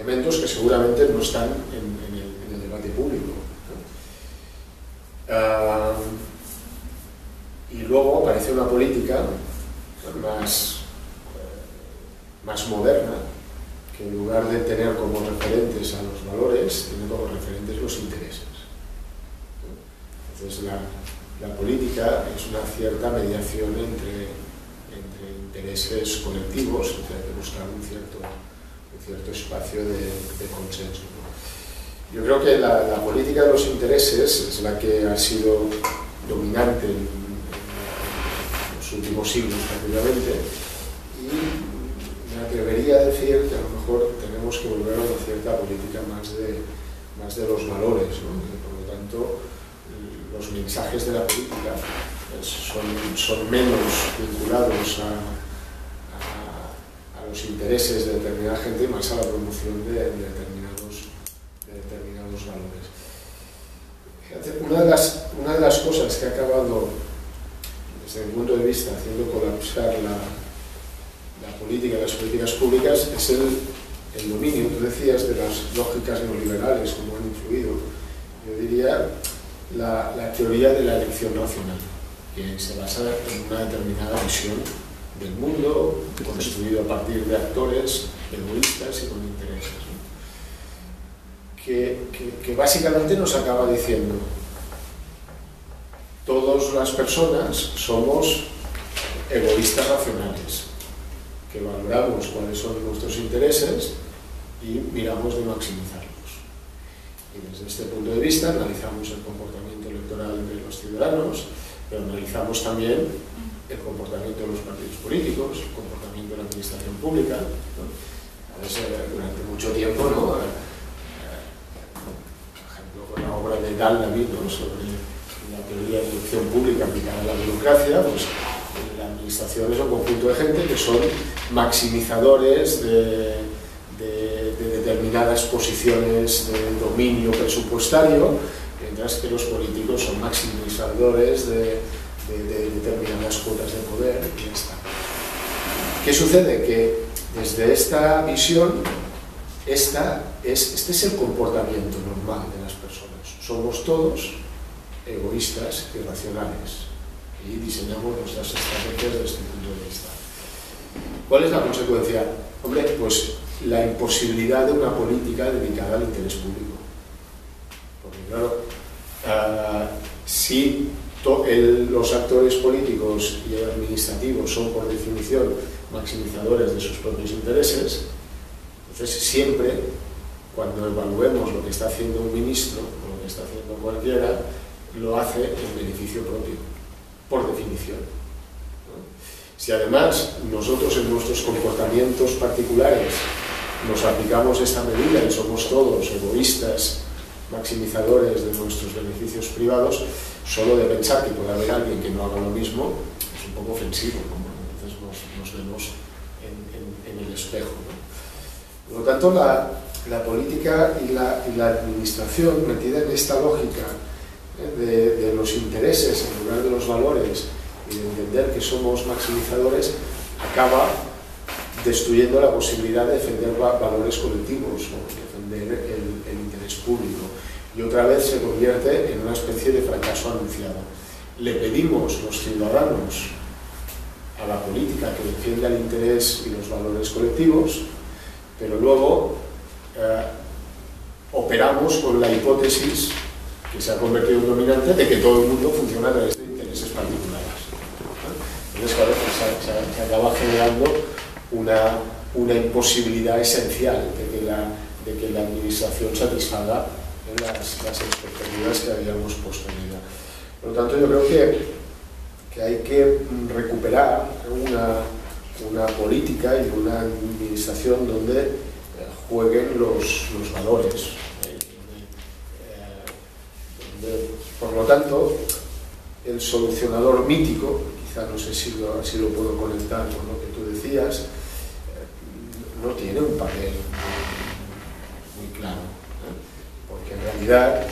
elementos que seguramente no están en el debate público, ¿no? Y luego aparece una política más moderna, que en lugar de tener como referentes a los valores, tiene como referentes los intereses. Entonces la política es una cierta mediación entre intereses colectivos, o sea, hay que buscar un cierto espacio de consenso, ¿no? Yo creo que la política de los intereses es la que ha sido dominante en los últimos siglos prácticamente, y me atrevería a decir que a lo mejor tenemos que volver a una cierta política más de los valores, ¿no? Y por lo tanto los mensajes de la política son menos vinculados a los intereses de determinada gente y más a la promoción de determinados valores. Una de las cosas que ha acabado, desde mi punto de vista, haciendo colapsar la política y las políticas públicas es el dominio, tú decías, de las lógicas neoliberales, como han influido. Yo diría la teoría de la elección racional, que se basa en una determinada visión del mundo, construido a partir de actores egoístas y con intereses, ¿no? Que básicamente nos acaba diciendo: todas las personas somos egoístas racionales, que valoramos cuáles son nuestros intereses y miramos de maximizarlos. Y desde este punto de vista analizamos el comportamiento electoral de los ciudadanos, pero analizamos también el comportamiento de los partidos políticos, el comportamiento de la administración pública, ¿no? Durante mucho tiempo, ¿no? Por ejemplo, con la obra de Dal-David, ¿no? Sobre la teoría de elección pública aplicada a la burocracia, pues la administración es un conjunto de gente que son maximizadores de determinadas posiciones de dominio presupuestario, mientras que los políticos son maximizadores de determinadas cuotas de poder, y ya está. ¿Qué sucede? Que desde esta visión, este es el comportamiento normal de las personas. Somos todos egoístas y racionales, y diseñamos nuestras estrategias desde este punto de vista. ¿Cuál es la consecuencia? Hombre, pues la imposibilidad de una política dedicada al interés público. Porque claro, si los actores políticos y administrativos son por definición maximizadores de sus propios intereses, entonces siempre, cuando evaluemos lo que está haciendo un ministro o lo que está haciendo cualquiera, lo hace en beneficio propio, por definición, ¿no? Si además nosotros en nuestros comportamientos particulares nos aplicamos esta medida y somos todos egoístas, maximizadores de nuestros beneficios privados, solo de pensar que puede haber alguien que no haga lo mismo es un poco ofensivo, ¿no? Entonces nos vemos en el espejo, ¿no? Por lo tanto, la política y la administración, metida en esta lógica de los intereses en lugar de los valores y de entender que somos maximizadores, acaba destruyendo la posibilidad de defender valores colectivos, ¿no? Defender el interés público, y otra vez se convierte en una especie de fracaso anunciado. Le pedimos los ciudadanos a la política que defienda el interés y los valores colectivos, pero luego operamos con la hipótesis que se ha convertido en dominante de que todo el mundo funciona a través de intereses particulares, ¿no? Entonces, claro, se acaba generando una imposibilidad esencial de que la administración satisfaga las expectativas que habíamos puesto en ella. Por lo tanto, yo creo que hay que recuperar una política y una administración donde jueguen los valores. Por lo tanto, el solucionador mítico, quizá no sé si lo puedo conectar con lo que tú decías, no tiene un papel muy claro, ¿eh? Porque en realidad,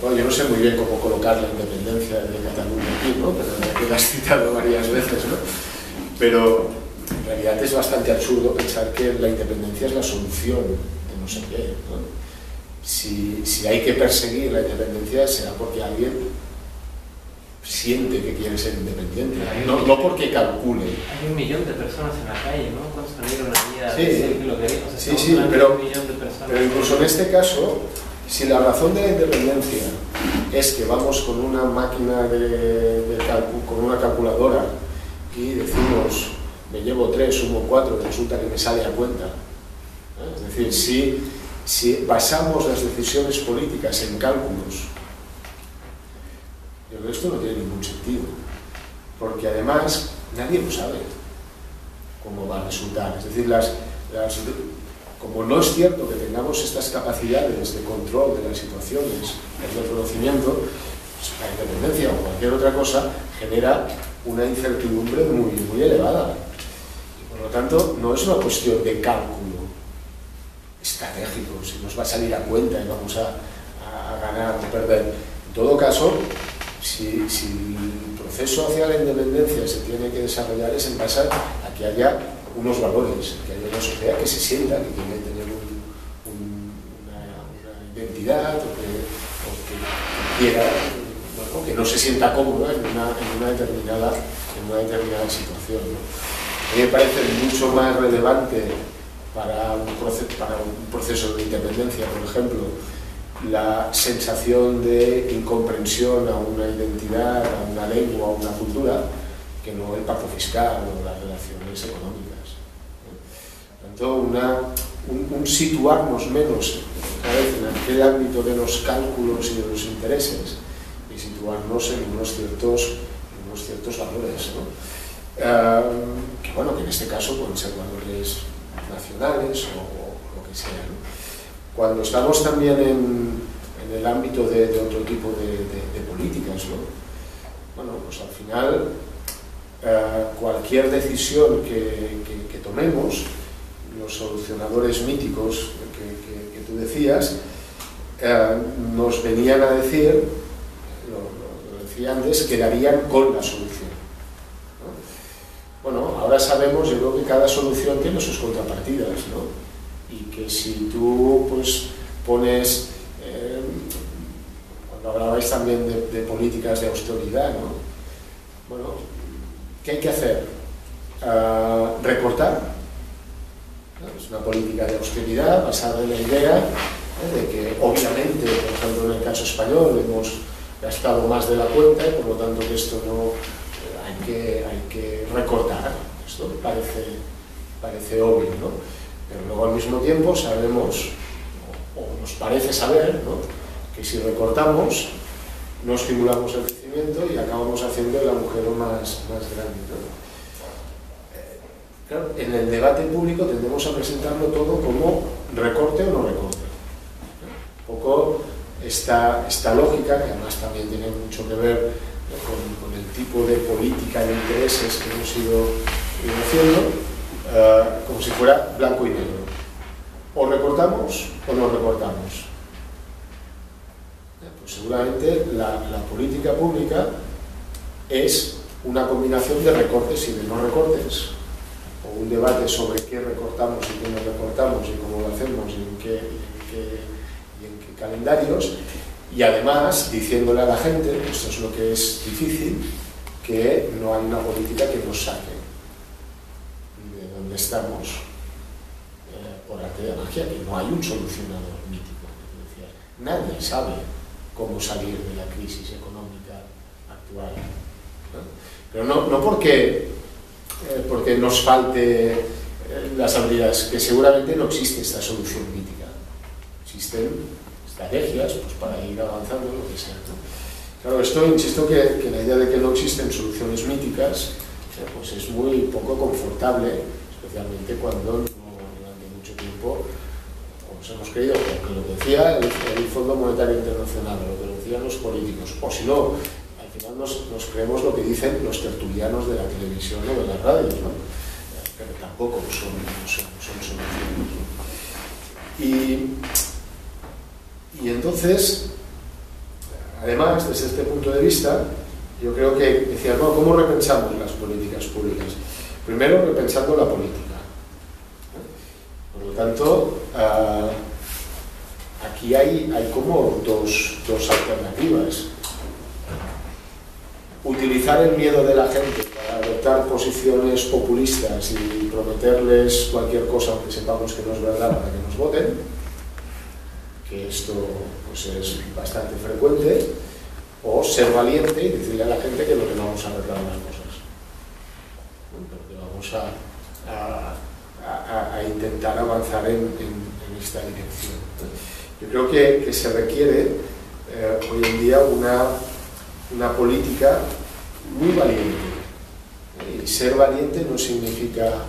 bueno, yo no sé muy bien cómo colocar la independencia de Cataluña aquí, ¿no? Pero que la has citado varias veces, ¿no? Pero en realidad es bastante absurdo pensar que la independencia es la solución de no sé qué, ¿no? Si hay que perseguir la independencia será porque alguien siente que quiere ser independiente, no porque calcule. Hay 1 millón de personas en la calle, ¿no? ¿Cuántos salieron allí a Sí, decir que lo querían? O sea, sí, pero 1 millón de personas. Pero incluso en este caso, si la razón de la independencia es que vamos con una máquina con una calculadora y decimos, me llevo 3, sumo 4, resulta que me sale a cuenta. Es decir, si basamos las decisiones políticas en cálculos, yo creo que esto no tiene ningún sentido, porque además nadie lo sabe cómo va a resultar. Es decir, como no es cierto que tengamos estas capacidades de control de las situaciones, el reconocimiento, pues la independencia o cualquier otra cosa genera una incertidumbre muy, muy elevada. Y por lo tanto, no es una cuestión de cálculo estratégico, si nos va a salir a cuenta y vamos a ganar o perder. En todo caso, si el proceso hacia la independencia se tiene que desarrollar es en base a que haya unos valores, que haya una sociedad que se sienta que tiene que tener una identidad o que quiera, bueno, que no se sienta cómoda en una determinada situación, ¿no? A mí me parece mucho más relevante para un proceso de independencia, por ejemplo, la sensación de incomprensión a una identidad, a una lengua, a una cultura, que no el pacto fiscal o las relaciones económicas. Por tanto, un situarnos menos en aquel ámbito de los cálculos y de los intereses y situarnos en unos ciertos valores, ¿no? Que bueno, que en este caso pueden ser valores nacionales o lo que sea, ¿no? Cuando estamos también en el ámbito de otro tipo de políticas, ¿no? Bueno, pues al final cualquier decisión que tomemos, los solucionadores míticos que tú decías, nos venían a decir, lo decía antes, que darían con la solución, ¿no? Bueno, ahora sabemos, yo creo que cada solución tiene sus contrapartidas, ¿no? Y que si tú pues pones, cuando hablabais también de políticas de austeridad, ¿no? Bueno, ¿qué hay que hacer? Recortar, ¿no? Es una política de austeridad basada en la idea de que obviamente, por ejemplo en el caso español, hemos gastado más de la cuenta y por lo tanto que esto no hay que recortar. Esto parece obvio, ¿no? Pero luego al mismo tiempo sabemos, o nos parece saber, ¿no?, que si recortamos no estimulamos el crecimiento y acabamos haciendo el agujero más grande, ¿no? Claro, en el debate público tendemos a presentarlo todo como recorte o no recorte. Un poco esta lógica, que además también tiene mucho que ver con el tipo de política de intereses que hemos ido haciendo, como si fuera blanco y negro. O recortamos o no recortamos. Pues seguramente la política pública es una combinación de recortes y de no recortes, o un debate sobre qué recortamos y qué no recortamos y cómo lo hacemos y en qué calendarios, y además diciéndole a la gente, esto es lo que es difícil, que no hay una política que nos saque de donde estamos por arte de magia, que no hay un solucionador mítico. Nadie sabe cómo salir de la crisis económica actual, ¿no? Pero no porque nos falte las habilidades, que seguramente no existe esta solución mítica. Existen estrategias pues, para ir avanzando, lo que sea, ¿no? Claro, esto, insisto que la idea de que no existen soluciones míticas pues es muy poco confortable, especialmente cuando durante mucho tiempo pues hemos creído que lo que decía el Fondo Monetario Internacional, o lo que decían los políticos, o si no, al final nos creemos lo que dicen los tertulianos de la televisión o de las radios, ¿no? Pero tampoco son soluciones, ¿no? Y entonces, además, desde este punto de vista, yo creo que decía, bueno, ¿cómo repensamos las políticas públicas? Primero, repensando la política. Por lo tanto, aquí hay como dos alternativas. Utilizar el miedo de la gente para adoptar posiciones populistas y prometerles cualquier cosa aunque sepamos que no es verdad para que nos voten, que esto pues es bastante frecuente, o ser valiente y decirle a la gente que no vamos a arreglar las cosas, porque vamos a intentar avanzar en esta dirección. Yo creo que se requiere hoy en día una política muy valiente. Y ser valiente no significa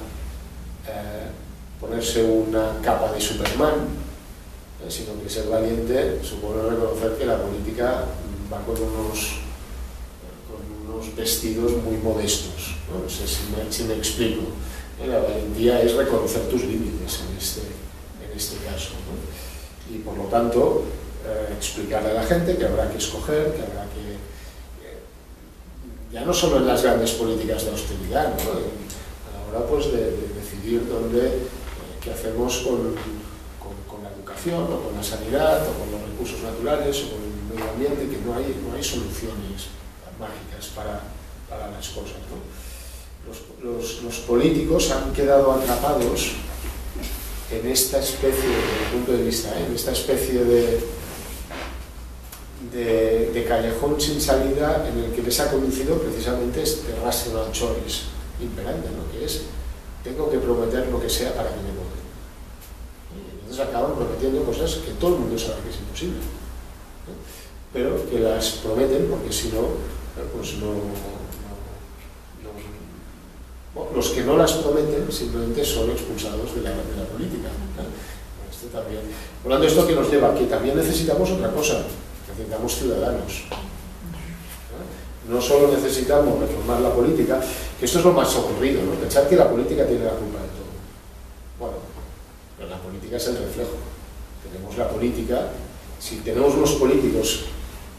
ponerse una capa de Superman, sino que ser valiente supone reconocer que la política va con unos vestidos muy modestos, ¿no? No sé si me explico. La valentía es reconocer tus límites en este caso, ¿no? Y por lo tanto explicarle a la gente que habrá que escoger, que habrá que ya no solo en las grandes políticas de austeridad, ¿no? A la hora pues de decidir qué hacemos con la educación o con la sanidad o con los recursos naturales o con el medio ambiente, que no hay soluciones mágicas para las cosas, ¿no? Los políticos han quedado atrapados en esta especie, desde mi punto de vista, en esta especie de callejón sin salida en el que les ha conducido precisamente este rational choice imperante, ¿no? Que es, tengo que prometer lo que sea para que me voten. Y entonces acaban prometiendo cosas que todo el mundo sabe que es imposible, ¿no? Pero que las prometen porque si no, pues los que no las prometen simplemente son expulsados de la política, ¿no? Esto también. Por lo tanto, esto que nos lleva a que también necesitamos otra cosa. Necesitamos ciudadanos. No solo necesitamos reformar la política, que esto es lo más ocurrido, ¿no? Pensar que la política tiene la culpa de todo. Bueno, pero la política es el reflejo. Tenemos la política, si tenemos unos políticos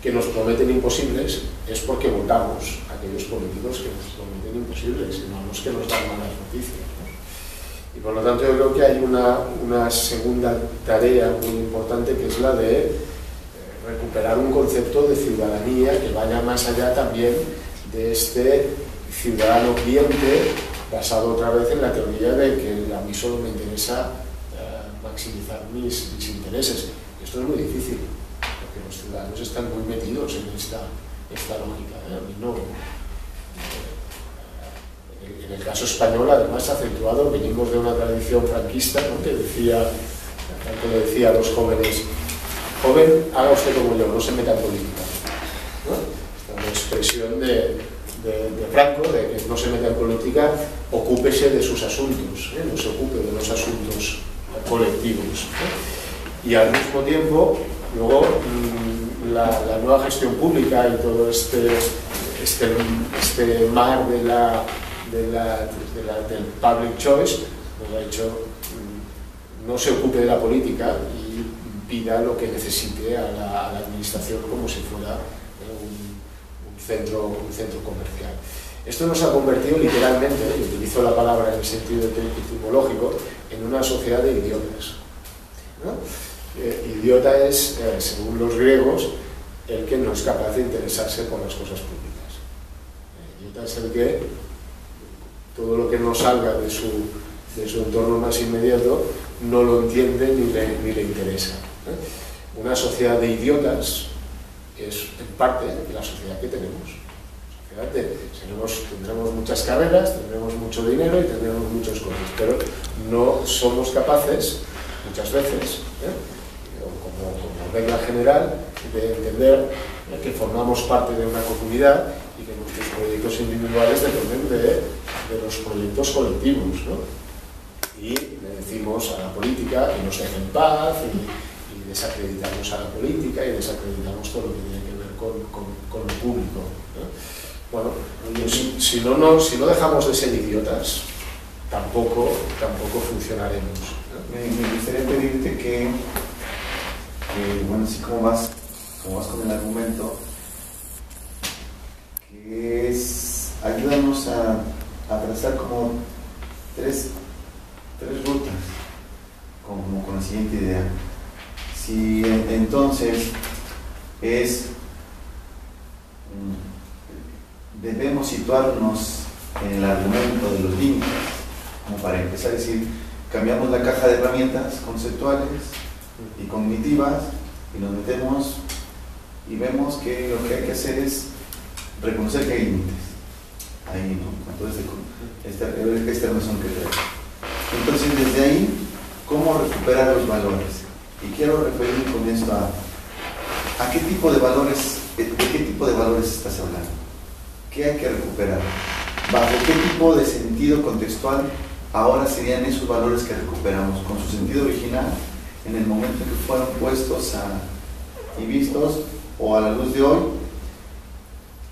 que nos prometen imposibles, es porque votamos a aquellos políticos que nos prometen imposibles, y no a los que nos dan malas noticias, ¿no? Y por lo tanto yo creo que hay una segunda tarea muy importante, que es la de recuperar un concepto de ciudadanía que vaya más allá también de este ciudadano cliente, basado otra vez en la teoría de que a mí solo me interesa maximizar mis intereses. Esto es muy difícil, porque los ciudadanos están muy metidos en esta lógica, ¿eh? A mí no. En el caso español, además, acentuado, venimos de una tradición franquista, ¿no? que le decía a los jóvenes: joven, haga usted como yo, no se meta en política, ¿no? Esta es una expresión de Franco, de que no se meta en política, ocúpese de sus asuntos, ¿eh? No se ocupe de los asuntos colectivos, ¿eh? Y al mismo tiempo, luego, la nueva gestión pública y todo este mar del public choice, nos ha hecho, no se ocupe de la política y pida lo que necesite a la administración como si fuera un centro comercial. Esto nos ha convertido literalmente, y utilizo la palabra en el sentido etimológico, en una sociedad de idiotas, ¿no? Idiota es, según los griegos, el que no es capaz de interesarse por las cosas públicas. Idiota es el que todo lo que no salga de su entorno más inmediato no lo entiende ni le interesa. Una sociedad de idiotas es en parte la sociedad que tenemos. Tendremos muchas carreras, tendremos mucho dinero y tendremos muchas cosas, pero no somos capaces, muchas veces, como regla general, de entender que formamos parte de una comunidad y que nuestros proyectos individuales dependen de los proyectos colectivos, ¿no? Y le decimos a la política que nos deje en paz y desacreditamos a la política y desacreditamos todo lo que tiene que ver con lo público, ¿no? Bueno, si no dejamos de ser idiotas, tampoco funcionaremos, ¿no? Me gustaría pedirte que bueno, así como vas con el argumento, que es ayúdanos a a trazar como tres rutas, como con la siguiente idea. Si entonces debemos situarnos en el argumento de los límites, como para empezar a decir, cambiamos la caja de herramientas conceptuales y cognitivas y nos metemos y vemos que lo que hay que hacer es reconocer que hay límites. Ahí, ¿no? Entonces, esta razón que trae. Entonces, desde ahí, ¿cómo recuperar los valores? Y quiero referirme con esto a qué tipo de valores, ¿de qué tipo de valores estás hablando? ¿Qué hay que recuperar? ¿Bajo qué tipo de sentido contextual ahora serían esos valores que recuperamos? Con su sentido original, en el momento en que fueron puestos y vistos, o a la luz de hoy,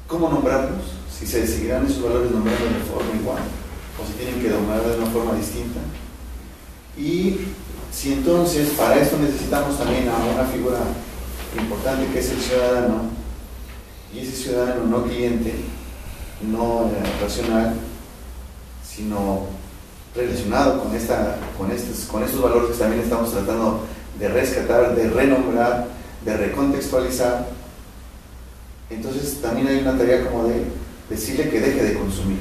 ¿cómo nombrarlos? Si se seguirán esos valores nombrando de forma igual, o si tienen que nombrar de una forma distinta. Y si entonces, para esto necesitamos también a una figura importante que es el ciudadano, y ese ciudadano no cliente, no racional, sino relacionado con estos valores que también estamos tratando de rescatar, de renombrar, de recontextualizar. Entonces también hay una tarea como de decirle que deje de consumir.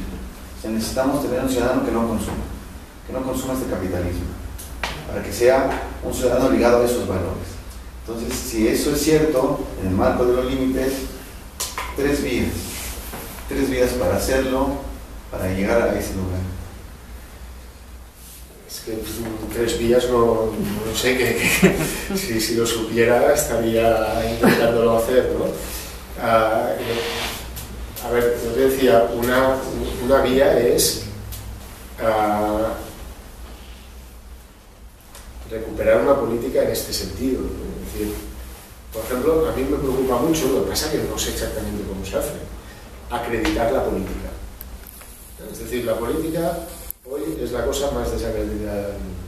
O sea, necesitamos tener un ciudadano que no consuma este capitalismo, para que sea un ciudadano ligado a esos valores. Entonces, si eso es cierto, en el marco de los límites, tres vías para hacerlo, para llegar a ese lugar. Es que 3 vías no sé, si lo supiera estaría intentándolo hacer, ¿no? A ver, yo te decía, una vía es recuperar una política en este sentido, ¿no? Es decir, por ejemplo, a mí me preocupa mucho, lo que pasa es que no sé exactamente cómo se hace, acreditar la política. Es decir, la política hoy es la cosa más desacreditada del mundo.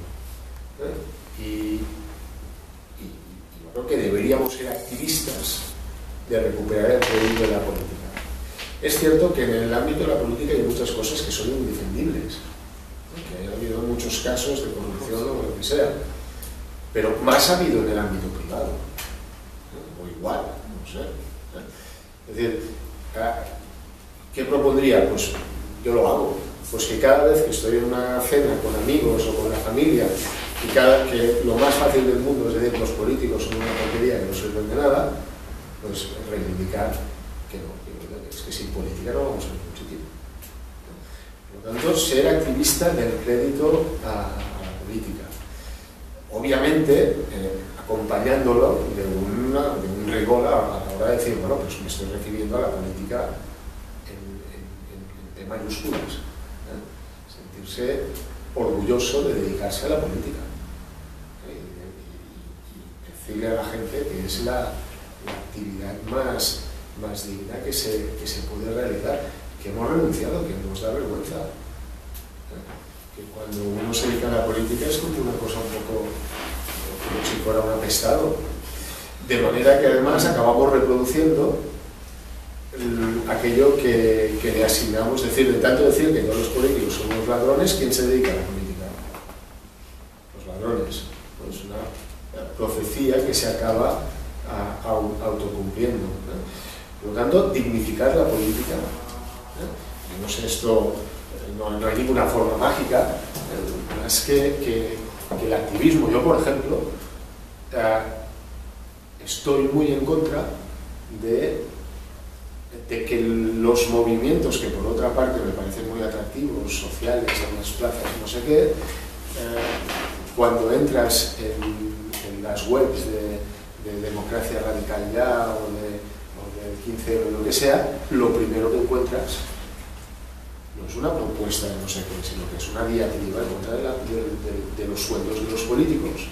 Y yo creo que deberíamos ser activistas de recuperar el crédito de la política. Es cierto que en el ámbito de la política hay muchas cosas que son indefendibles, que ha habido muchos casos de corrupción o lo que sea, pero más ha habido en el ámbito privado, o igual, no sé. Es decir, ¿qué propondría? Pues yo lo hago. Pues que cada vez que estoy en una cena con amigos o con la familia y que lo más fácil del mundo es decir que los políticos son una porquería que no sirven de nada, pues reivindicar que no, es que sin política no vamos a ningún sitio. Por lo tanto, ser activista del crédito a la política. Obviamente, acompañándolo de un rigor a la hora de decir, bueno, pues me estoy refiriendo a la política en mayúsculas. Sentirse orgulloso de dedicarse a la política y decirle a la gente que es la actividad más digna que se puede realizar, que hemos renunciado, que nos da vergüenza, que cuando uno se dedica a la política es como una cosa un poco como si fuera un apestado, de manera que además acabamos reproduciendo aquello que le asignamos, es decir, de tanto decir que todos los políticos son unos ladrones, ¿quién se dedica a la política? Los ladrones. Pues una profecía que se acaba autocumpliendo. Por lo tanto, dignificar la política. No sé, esto no hay ninguna forma mágica, más que el activismo. Yo, por ejemplo, estoy muy en contra de que los movimientos que por otra parte me parecen muy atractivos, sociales, en las plazas, no sé qué, cuando entras en las webs de Democracia Radical Ya o del 15 o lo que sea, lo primero que encuentras no es una propuesta de no sé qué, sino que es una diatriba en contra de los sueldos de los políticos,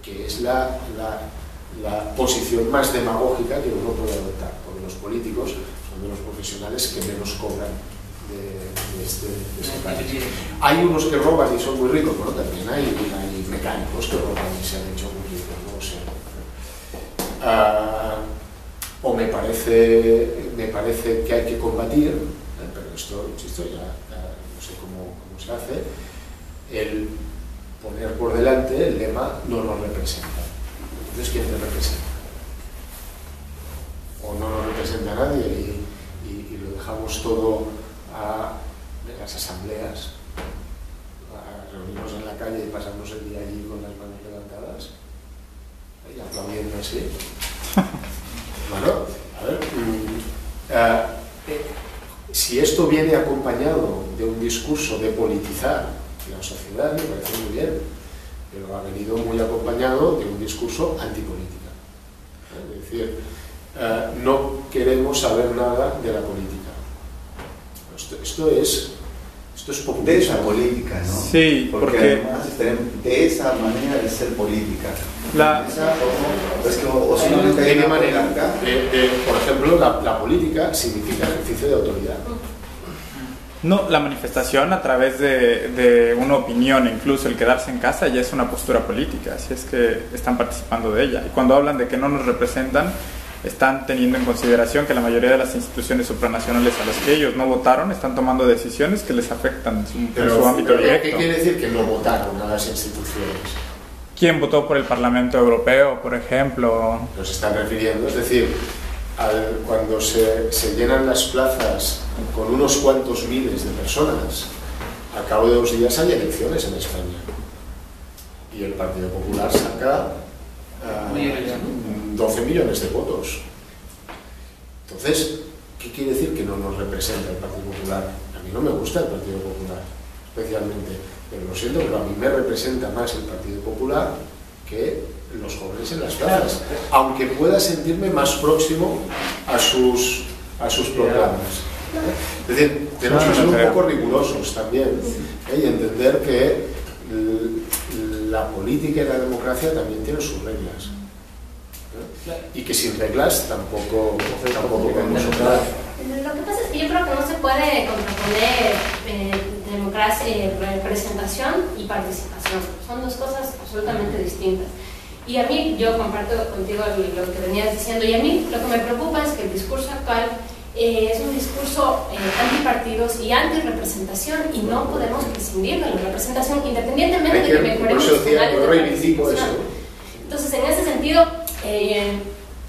que es la posición más demagógica que uno puede adoptar, porque los políticos son de los profesionales que menos cobran de este país. Hay unos que roban y son muy ricos, bueno, también hay mecánicos que roban y se han hecho muy ricos, no lo sé. O me parece que hay que combatir, pero esto, insisto, ya no sé cómo se hace, el poner por delante el lema no nos representa. Entonces, ¿quién te representa? O no nos representa nadie y lo dejamos todo a las asambleas, a reunirnos en la calle y pasarnos el día allí con las manos levantadas y aplaudiendo así. Bueno, a ver, si esto viene acompañado de un discurso de politizar la sociedad, me parece muy bien, pero ha venido muy acompañado de un discurso antipolítica. Es decir, no queremos saber nada de la política. Esto es populismo. De esa política, ¿no? Sí, porque además de esa manera de ser política. ¿De qué manera? Por ejemplo, la política significa ejercicio de autoridad. no, la manifestación a través de una opinión, incluso el quedarse en casa, ya es una postura política, si es que están participando de ella. Y cuando hablan de que no nos representan, están teniendo en consideración que la mayoría de las instituciones supranacionales a las que ellos no votaron están tomando decisiones que les afectan en su ámbito directo. ¿Qué quiere decir que no votaron a las instituciones? ¿Quién votó por el Parlamento Europeo, por ejemplo? Nos están refiriendo, es decir, cuando se llenan las plazas con unos cuantos miles de personas, al cabo de 2 días hay elecciones en España. Y el Partido Popular saca 12 millones de votos. Entonces, ¿qué quiere decir que no nos representa el Partido Popular? A mí no me gusta el Partido Popular, especialmente, pero lo siento, pero a mí me representa más el Partido Popular que los jóvenes en las plazas, aunque pueda sentirme más próximo a sus proclamas. Es decir, tenemos que ser un poco rigurosos también, y entender que la política y la democracia también tienen sus reglas. Y que sin reglas tampoco podemos operar. Lo que pasa es que yo creo que no se puede contraponer democracia, representación y participación. Son dos cosas absolutamente distintas. Y a mí, yo comparto contigo lo que venías diciendo, y a mí lo que me preocupa es que el discurso actual es un discurso antipartidos y antirrepresentación, y no podemos prescindir de la representación independientemente de que mejoremos los canales de participación. Entonces, en ese sentido,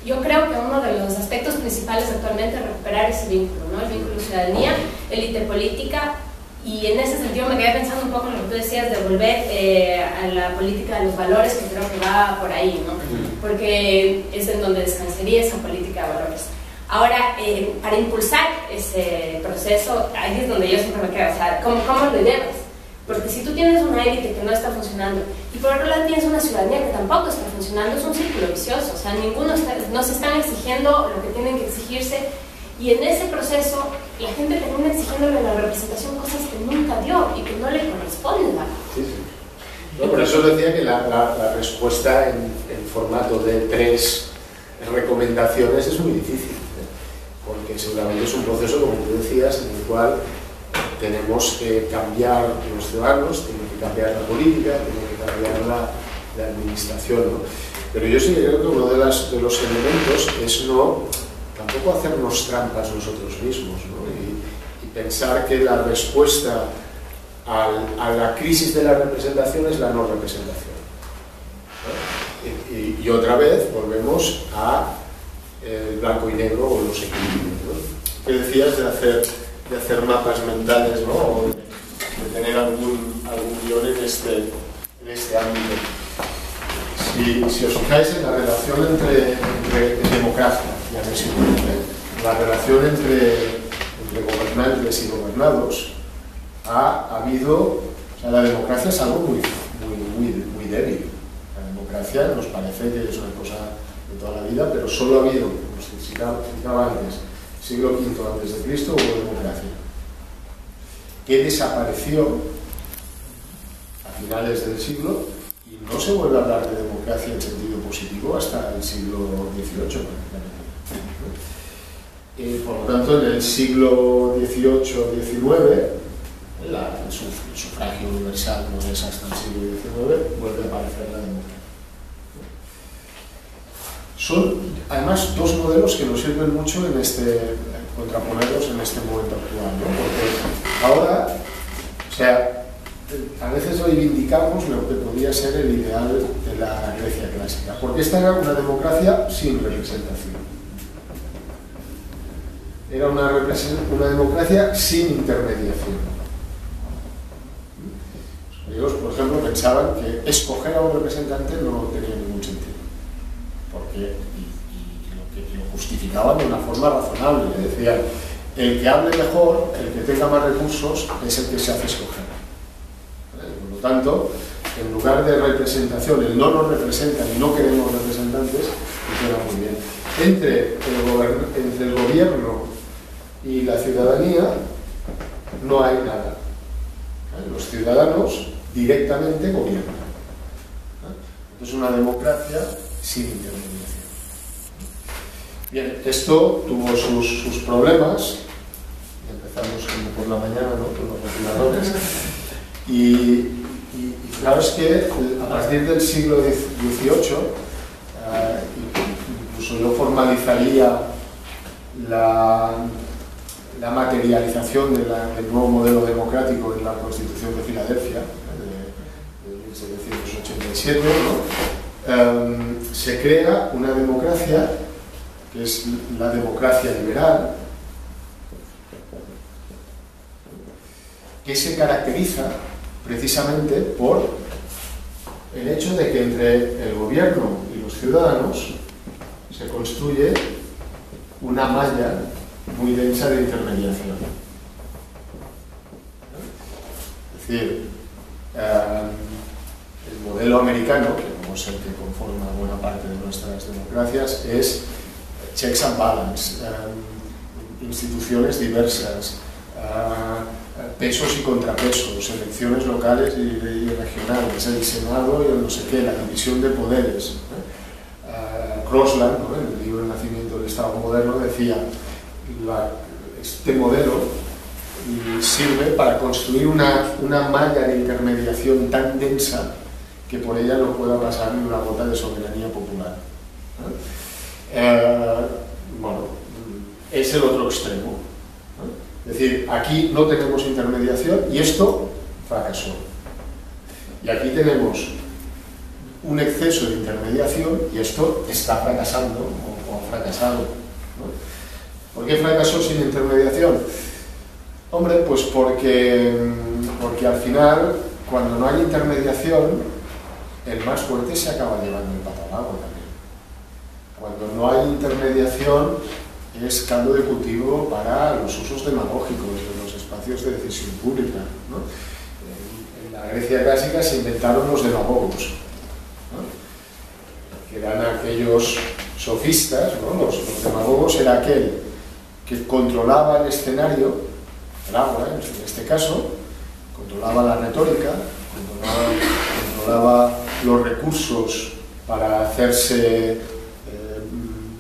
yo creo que uno de los aspectos principales actualmente es recuperar ese vínculo, ¿no? El vínculo ciudadanía, élite política, y en ese sentido me quedé pensando un poco en lo que tú decías de volver a la política de los valores, que creo que va por ahí, ¿no? Porque es en donde descansaría esa política de valores. Ahora, para impulsar ese proceso, ahí es donde yo siempre me quedo, o sea, ¿cómo lo lideras? Porque si tú tienes una élite que no está funcionando y por otro lado tienes una ciudadanía que tampoco está funcionando, es un círculo vicioso, o sea, no se están exigiendo lo que tienen que exigirse, y en ese proceso la gente termina exigiéndole a la representación cosas que nunca dio y que no le corresponden dar. Sí, sí. No, por eso decía que la respuesta en formato de 3 recomendaciones es muy difícil, porque seguramente es un proceso, como tú decías, en el cual tenemos que cambiar los ciudadanos, tenemos que cambiar la política, tenemos que cambiar la administración, ¿no? Pero yo sí creo que uno de los elementos es tampoco hacernos trampas nosotros mismos, ¿no? Y pensar que la respuesta a la crisis de la representación es la no representación, ¿no? Y otra vez volvemos a blanco y negro o los equilibrios, ¿no? ¿Qué decías de hacer mapas mentales, ¿no? O de tener algún guión en este ámbito? Si os fijáis en la relación entre democracia y agresión, la relación entre gobernantes y gobernados, ha habido, o sea, la democracia es algo muy débil. La democracia nos parece que es una cosa de toda la vida, pero solo ha habido, como se citaba antes, siglo V antes de Cristo, hubo democracia, que desapareció a finales del siglo, y no se vuelve a hablar de democracia en sentido positivo hasta el siglo XVIII, por lo tanto, en el siglo XVIII-XIX, el sufragio universal no es hasta el siglo XIX, vuelve a aparecer la democracia. Son, además, 2 modelos que nos sirven mucho en contraponerlos en este momento actual, ¿no? Porque ahora, o sea, a veces reivindicamos lo que podía ser el ideal de la Grecia clásica, porque esta era una democracia sin representación. Era una democracia sin intermediación. Ellos, por ejemplo, pensaban que escoger a un representante no tenía ningún sentido, porque lo justificaban de una forma razonable. Decían, el que hable mejor, el que tenga más recursos, es el que se hace escoger. Por lo tanto, en lugar de representación, el no nos representan y no queremos representantes, funciona muy bien. Entre el gobierno y la ciudadanía no hay nada. Los ciudadanos directamente gobiernan. Es una democracia sin intermediación. Bien, esto tuvo sus problemas. Empezamos como por la mañana, ¿no? Con los reguladores. Y claro, es que a partir del siglo XVIII, incluso yo formalizaría la materialización del nuevo modelo democrático en la Constitución de Filadelfia, de 1787, ¿no? Se crea una democracia que es la democracia liberal, que se caracteriza precisamente por el hecho de que entre el gobierno y los ciudadanos se construye una malla muy densa de intermediación. Es decir, el modelo americano, que como es el que conforma buena parte de nuestras democracias, es checks and balance, instituciones diversas, pesos y contrapesos, elecciones locales y regionales, el Senado y el no sé qué, la división de poderes. Crosland, ¿no? En el libro El nacimiento del Estado moderno, decía este modelo sirve para construir una malla de intermediación tan densa que por ella no pueda pasar ni una gota de soberanía popular. Bueno, es el otro extremo. Es decir, aquí no tenemos intermediación y esto fracasó. Y aquí tenemos un exceso de intermediación y esto está fracasando o ha fracasado, ¿no? ¿Por qué fracasó sin intermediación? Hombre, pues porque al final, cuando no hay intermediación, el más fuerte se acaba llevando el pato al agua también. Cuando no hay intermediación, es caldo de cultivo para los usos demagógicos de los espacios de decisión pública, ¿no? En la Grecia clásica se inventaron los demagogos, ¿no? Que eran aquellos sofistas, ¿no? Los demagogos era aquel que controlaba el escenario, el agua, en este caso, controlaba la retórica, controlaba los recursos para hacerse,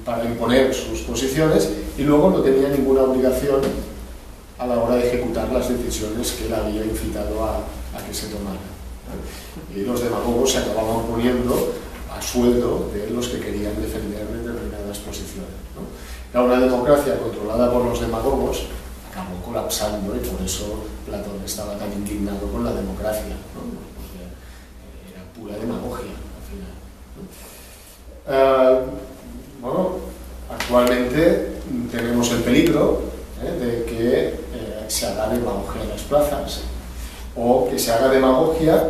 para imponer sus posiciones, y luego no tenía ninguna obligación a la hora de ejecutar las decisiones que él había incitado a que se tomaran. Y los demagogos se acababan poniendo a sueldo de los que querían defender determinadas posiciones, ¿no? Era una democracia controlada por los demagogos, acabó colapsando, y por eso Platón estaba tan indignado con la democracia, ¿no? Porque era pura demagogia al final, ¿no? Bueno, actualmente tenemos el peligro de que se haga demagogia en las plazas, o que se haga demagogia